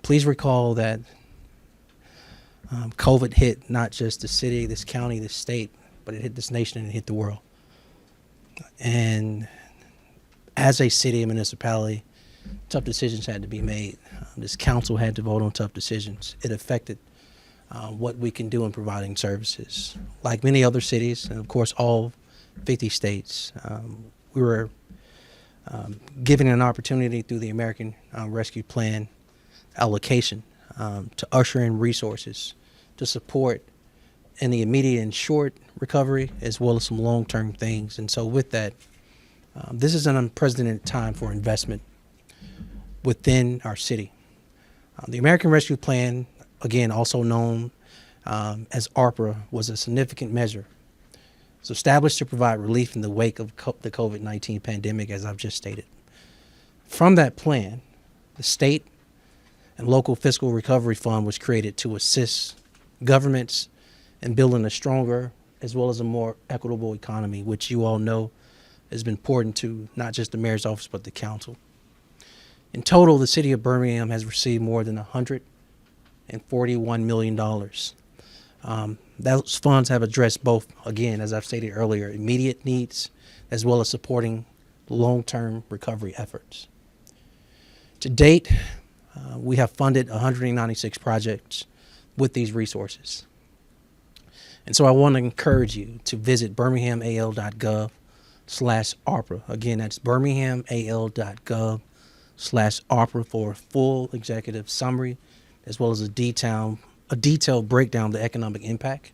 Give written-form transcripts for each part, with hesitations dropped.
Please recall that COVID hit not just the city, this county, this state, but it hit this nation and it hit the world. And as a city and municipality, tough decisions had to be made. This council had to vote on tough decisions. It affected what we can do in providing services. Like many other cities, and of course all 50 states, we were given an opportunity through the American Rescue Plan allocation to usher in resources to support in the immediate and short recovery, as well as some long-term things. And so with that, this is an unprecedented time for investment within our city. The American Rescue Plan, again, also known as ARPA, was a significant measure. It's established to provide relief in the wake of the COVID-19 pandemic, as I've just stated. From that plan, the state and local fiscal recovery fund was created to assist governments in building a stronger as well as a more equitable economy, which you all know has been important to not just the mayor's office, but the council. In total, the city of Birmingham has received more than $141 million. Those funds have addressed both, again, as I've stated earlier, immediate needs, as well as supporting long-term recovery efforts. To date, we have funded 196 projects with these resources. And so I want to encourage you to visit birminghamal.gov/ARPA. Again, that's birminghamal.gov/ARPA for a full executive summary, as well as a detailed breakdown of the economic impact,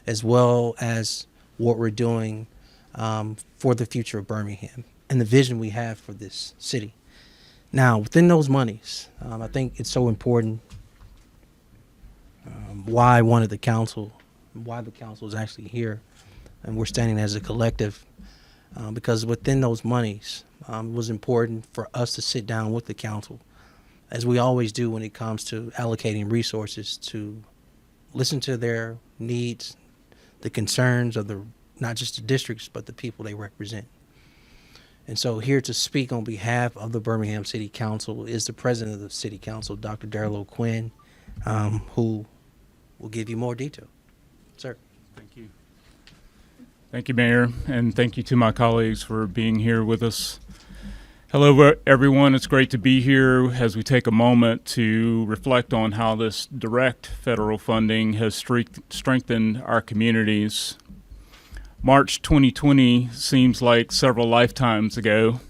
as well as what we're doing for the future of Birmingham and the vision we have for this city. Now, within those monies, I think it's so important why the council is actually here, and we're standing as a collective, because within those monies, it was important for us to sit down with the council, as we always do when it comes to allocating resources, to listen to their needs, the concerns of not just the districts, but the people they represent. And so here to speak on behalf of the Birmingham City Council is the president of the City Council, Dr. Randall Woodfin, who will give you more detail. Sir. Thank you. Thank you, Mayor, and thank you to my colleagues for being here with us. Hello, everyone. It's great to be here as we take a moment to reflect on how this direct federal funding has strengthened our communities. March 2020 seems like several lifetimes ago.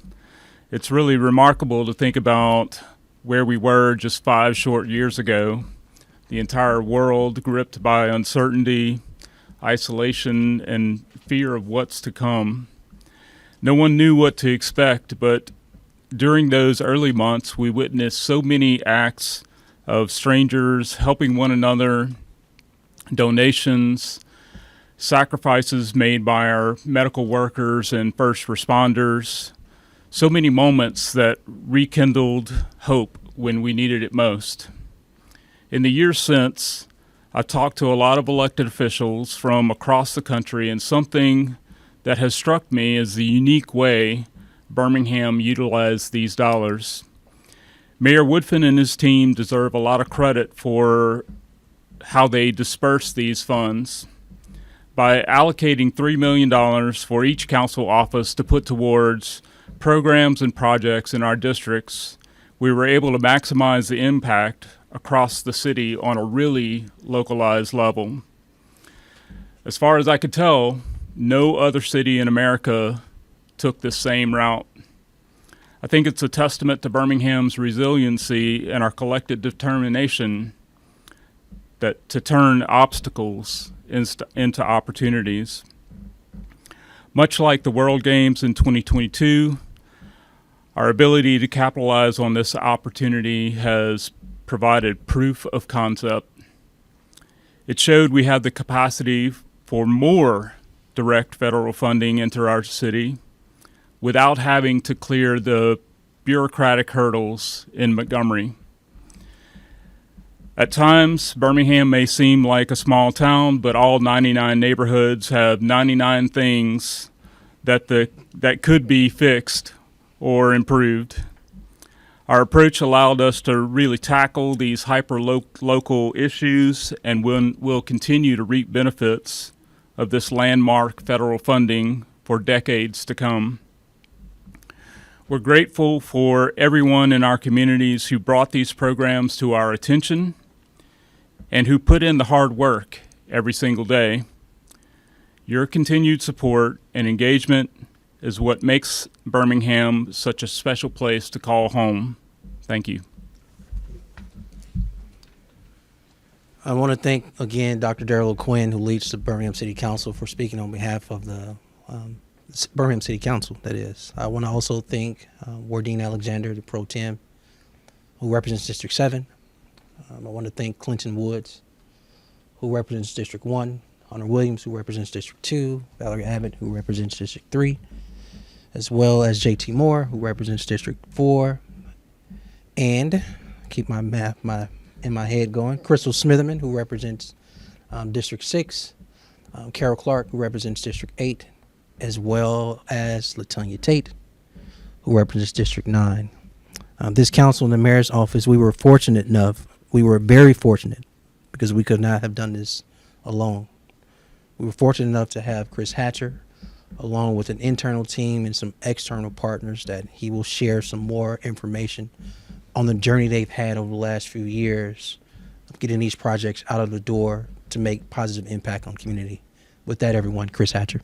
It's really remarkable to think about where we were just 5 short years ago. The entire world gripped by uncertainty, isolation, and fear of what's to come. No one knew what to expect, but during those early months, we witnessed so many acts of strangers helping one another, donations, sacrifices made by our medical workers and first responders, so many moments that rekindled hope when we needed it most. In the years since, I've talked to a lot of elected officials from across the country, and something that has struck me is the unique way Birmingham utilized these dollars. Mayor Woodfin and his team deserve a lot of credit for how they dispersed these funds. By allocating $3 million for each council office to put towards programs and projects in our districts, we were able to maximize the impact across the city on a really localized level. As far as I could tell, no other city in America took the same route. I think it's a testament to Birmingham's resiliency and our collective determination to turn obstacles into opportunities. Much like the World Games in 2022, our ability to capitalize on this opportunity has provided proof of concept. It showed we have the capacity for more direct federal funding into our city without having to clear the bureaucratic hurdles in Montgomery. At times, Birmingham may seem like a small town, but all 99 neighborhoods have 99 things that could be fixed or improved. Our approach allowed us to really tackle these hyper-local issues, and we'll continue to reap benefits of this landmark federal funding for decades to come. We're grateful for everyone in our communities who brought these programs to our attention and who put in the hard work every single day. Your continued support and engagement is what makes Birmingham such a special place to call home. Thank you. I want to thank again Dr. Darrell O'Quinn, who leads the Birmingham City Council, for speaking on behalf of the Birmingham City Council, that is. I want to also thank Wardine Alexander, the Pro Tem, who represents District 7. I want to thank Clinton Woods, who represents District 1, Hunter Williams, who represents District 2, Valerie Abbott, who represents District 3, as well as J.T. Moore, who represents District 4, and keep my math in my head going, Crystal Smitherman, who represents District 6, Carol Clark, who represents District 8, as well as Latonya Tate, who represents District 9. This council and the mayor's office, we were very fortunate, because we could not have done this alone. We were fortunate enough to have Chris Hatcher, along with an internal team and some external partners that he will share some more information on the journey they've had over the last few years of getting these projects out of the door to make positive impact on community. With that, everyone, Chris Hatcher.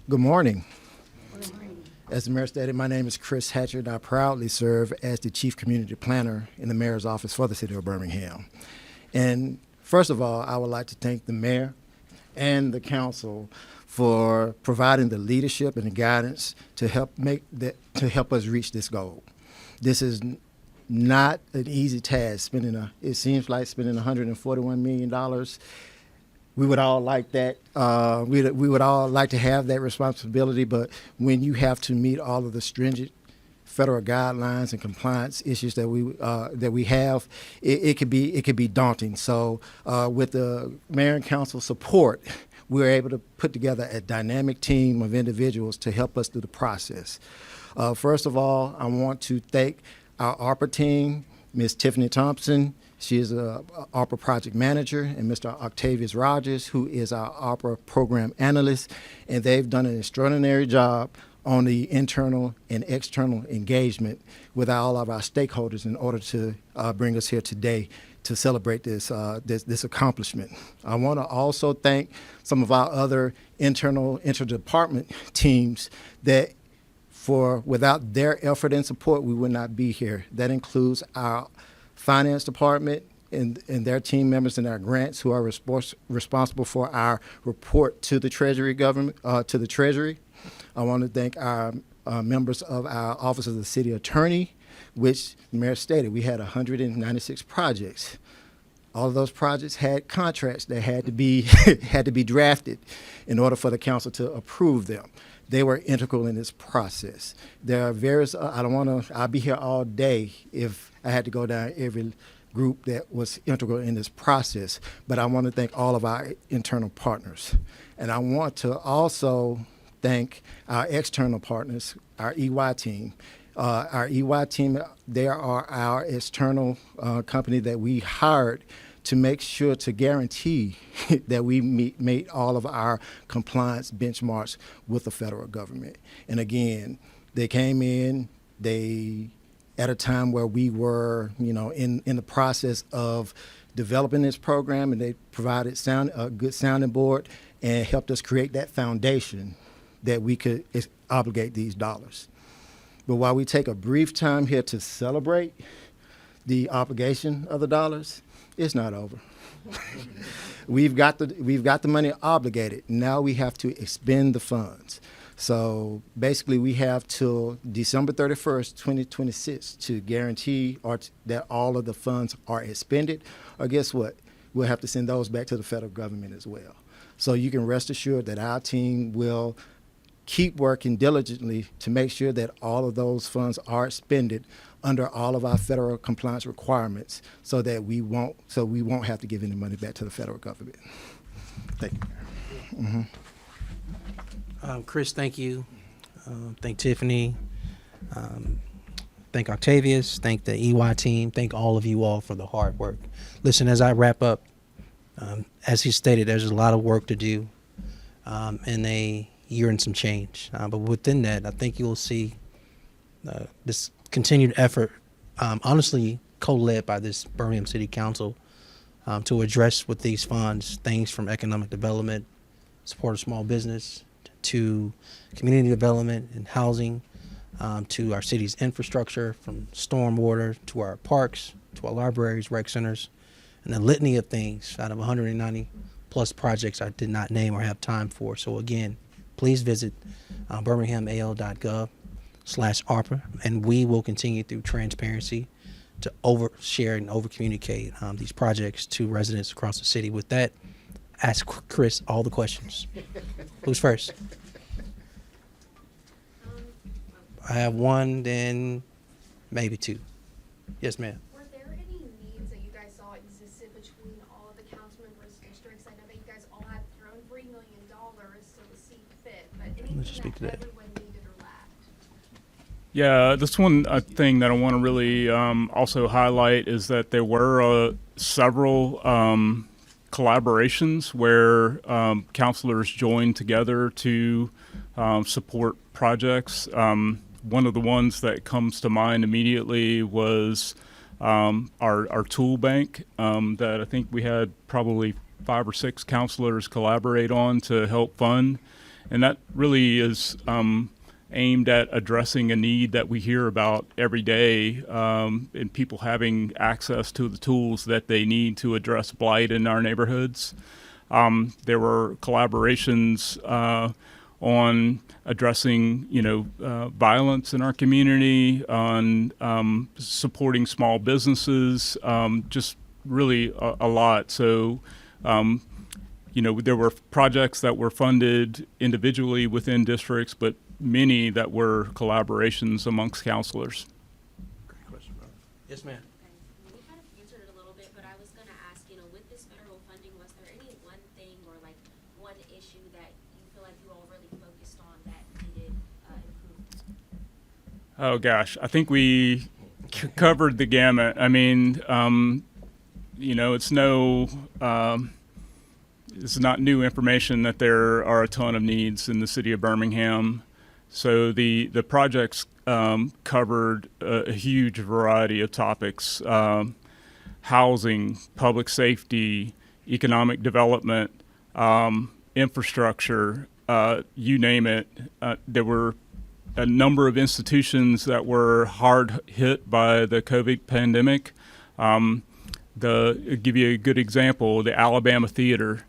Good morning. As the mayor stated, my name is Chris Hatcher, and I proudly serve as the Chief Community Planner in the Mayor's Office for the City of Birmingham. And first of all, I would like to thank the mayor and the council for providing the leadership and the guidance to help us reach this goal. This is not an easy task. It seems like spending $141 million. We would all like that. We would all like to have that responsibility, but when you have to meet all of the stringent federal guidelines and compliance issues that we have, it could be daunting. So, with the mayor and council support, we were able to put together a dynamic team of individuals to help us through the process. First of all, I want to thank our ARPA team, Ms. Tiffany Thompson. She is a ARPA project manager, and Mr. Octavius Rogers, who is our ARPA program analyst, and they've done an extraordinary job on the internal and external engagement with all of our stakeholders in order to bring us here today to celebrate this accomplishment. I want to also thank some of our other interdepartment teams that without their effort and support, we would not be here. That includes our finance department and their team members and our grants who are responsible for our report to the Treasury government, to the Treasury. I want to thank our members of our Office of the City Attorney, which the mayor stated we had 196 projects. All of those projects had contracts that had to be drafted in order for the council to approve them. They were integral in this process. There are various, I'll be here all day if I had to go down every group that was integral in this process, but I want to thank all of our internal partners. And I want to also thank our external partners, our EY team. Our EY team, they are our external company that we hired to make sure to guarantee that we meet all of our compliance benchmarks with the federal government. And again, they came in, at a time where we were, in the process of developing this program, and they provided a good sounding board and helped us create that foundation that we could obligate these dollars. But while we take a brief time here to celebrate the obligation of the dollars, it's not over. We've got the money obligated. Now we have to expend the funds. So basically, we have till December 31st, 2026 to guarantee that all of the funds are expended. Or guess what? We'll have to send those back to the federal government as well. So you can rest assured that our team will keep working diligently to make sure that all of those funds are expended under all of our federal compliance requirements, so that we won't have to give any money back to the federal government. Thank you. Mm-hmm. Chris, thank you. Thank Tiffany. Thank Octavius. Thank the EY team. Thank all of you all for the hard work. Listen, as I wrap up, as he stated, there's a lot of work to do in a year and some change. But within that, I think you'll see this continued effort, honestly, co-led by this Birmingham City Council to address with these funds things from economic development, support of small business, to community development and housing, to our city's infrastructure, from stormwater to our parks, to our libraries, rec centers, and a litany of things out of 190 plus projects I did not name or have time for. So again, please visit birminghamal.gov/ARPA, and we will continue through transparency to overshare and over-communicate these projects to residents across the city. With that, ask Chris all the questions. Who's first? I have one, then maybe two. Yes, ma'am. Were there any needs that you guys saw existed between all of the council members' districts? I know that you guys all had your own $3 million, so to see fit, but anything just speak to that. everyone needed or lacked? Yeah, this one thing that I want to really also highlight is that there were several collaborations where counselors joined together to support projects. One of the ones that comes to mind immediately was our tool bank that I think we had probably 5 or 6 counselors collaborate on to help fund. And that really is aimed at addressing a need that we hear about every day in people having access to the tools that they need to address blight in our neighborhoods. There were collaborations on addressing, violence in our community, on supporting small businesses, just really a lot. So, there were projects that were funded individually within districts, but many that were collaborations amongst counselors. Great question, brother. Yes, ma'am. You kind of answered it a little bit, but I was going to ask, with this federal funding, was there any one thing or like one issue that you feel like you all really focused on that needed improvement? Oh gosh, I think we covered the gamut. I mean, it's not new information that there are a ton of needs in the city of Birmingham. So the projects covered a huge variety of topics: housing, public safety, economic development, infrastructure, you name it. There were a number of institutions that were hard hit by the COVID pandemic. I'll give you a good example. The Alabama Theater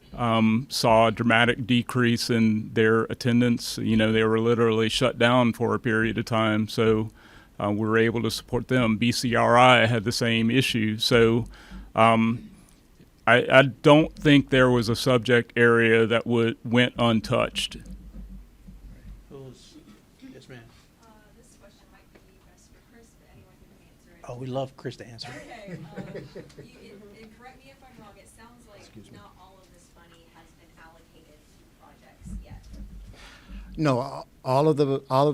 saw a dramatic decrease in their attendance. They were literally shut down for a period of time. So we were able to support them. BCRI had the same issue. So I don't think there was a subject area that went untouched. Yes, ma'am. This question might be best for Chris, but anyone can answer it. Oh, we love Chris to answer. Okay, and correct me if I'm wrong, it sounds like not all of this money has been allocated to projects yet. No, all of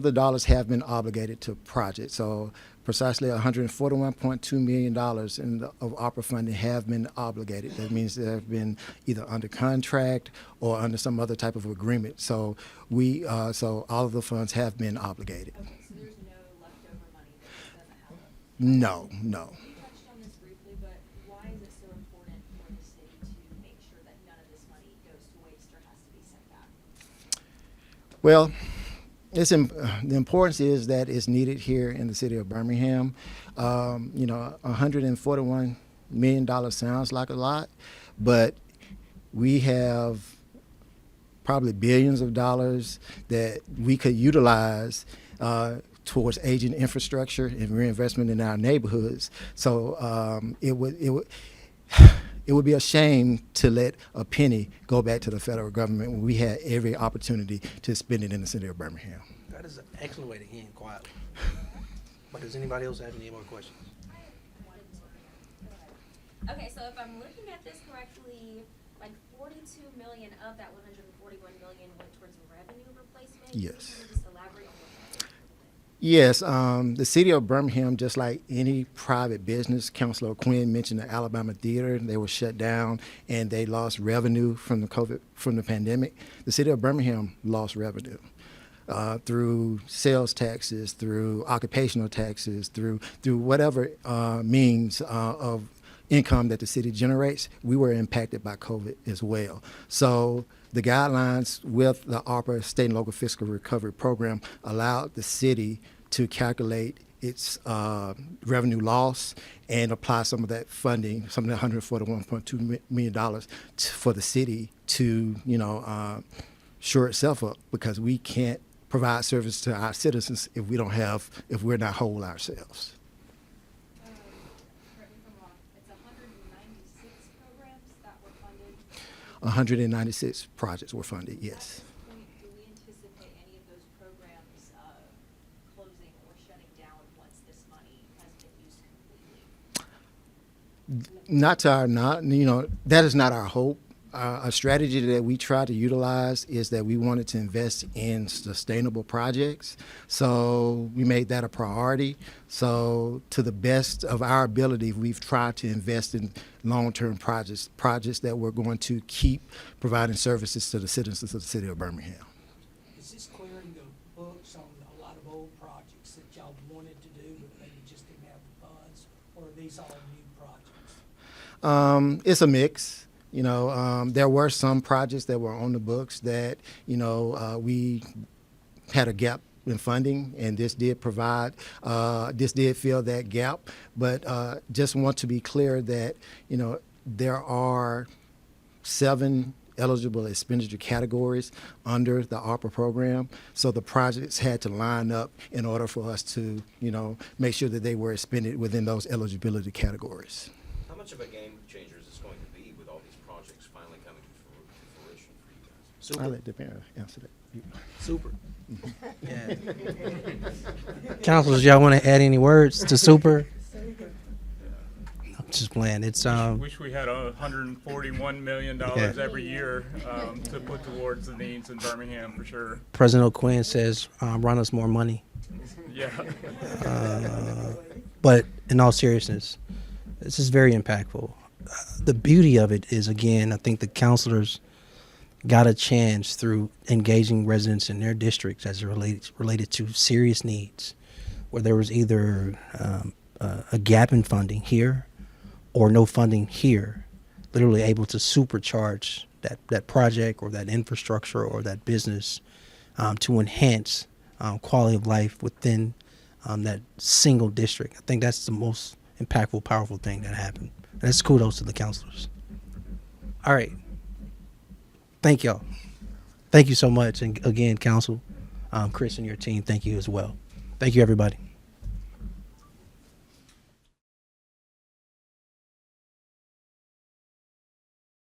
the dollars have been obligated to projects. So precisely $141.2 million of ARPA funding have been obligated. That means they have been either under contract or under some other type of agreement. So so all of the funds have been obligated. Okay, so there's no leftover money that doesn't have it. No. You touched on this briefly, but why is it so important for the city to make sure that none of this money goes to waste or has to be sent back? Well, the importance is that it's needed here in the city of Birmingham. $141 million sounds like a lot, but we have probably billions of dollars that we could utilize towards aging infrastructure and reinvestment in our neighborhoods. So it would be a shame to let a penny go back to the federal government when we had every opportunity to spend it in the city of Birmingham. That is an excellent way to end quietly. But does anybody else have any more questions? Okay, so if I'm looking at this correctly, like 42 million of that 141 million went towards revenue replacement. Yes. Can you just elaborate on what that is? Yes, the city of Birmingham, just like any private business, Councilor Quinn mentioned the Alabama Theater. They were shut down and they lost revenue from the pandemic. The city of Birmingham lost revenue through sales taxes, through occupational taxes, through whatever means of income that the city generates. We were impacted by COVID as well. So the guidelines with the ARPA, State and Local Fiscal Recovery Program, allowed the city to calculate its revenue loss and apply some of that funding, some of that $141.2 million for the city to, shore itself up, because we can't provide service to our citizens if we're not whole ourselves. Correct me if I'm wrong, it's 196 programs that were funded. 196 projects were funded, yes. At this point, do we anticipate any of those programs closing or shutting down once this money has been used completely? Not to our that is not our hope. A strategy that we try to utilize is that we wanted to invest in sustainable projects. So we made that a priority. So to the best of our ability, we've tried to invest in long-term projects that we're going to keep providing services to the citizens of the city of Birmingham. Is this clearing the books on a lot of old projects that y'all wanted to do, but maybe just didn't have the funds, or are these all new projects? It's a mix. There were some projects that were on the books that, we had a gap in funding, and this did fill that gap. But just want to be clear that, there are 7 eligible expenditure categories under the ARPA program. So the projects had to line up in order for us to, make sure that they were expended within those eligibility categories. How much of a game changer is this going to be with all these projects finally coming to fruition for you guys? Super. I'll let the mayor answer that. Super. Yeah. Councilors, y'all want to add any words to super? I'm just playing. It's Wish we had $141 million Yeah. every year to put towards the needs in Birmingham for sure. President O'Quinn says, run us more money. Yeah. But in all seriousness, this is very impactful. The beauty of it is, again, I think the councilors got a chance through engaging residents in their districts as it related to serious needs, where there was either a gap in funding here or no funding here, literally able to supercharge that project or that infrastructure or that business to enhance quality of life within that single district. I think that's the most impactful, powerful thing that happened. And that's kudos to the counselors. All right. Thank y'all. Thank you so much. And again, council, Chris and your team, thank you as well. Thank you, everybody.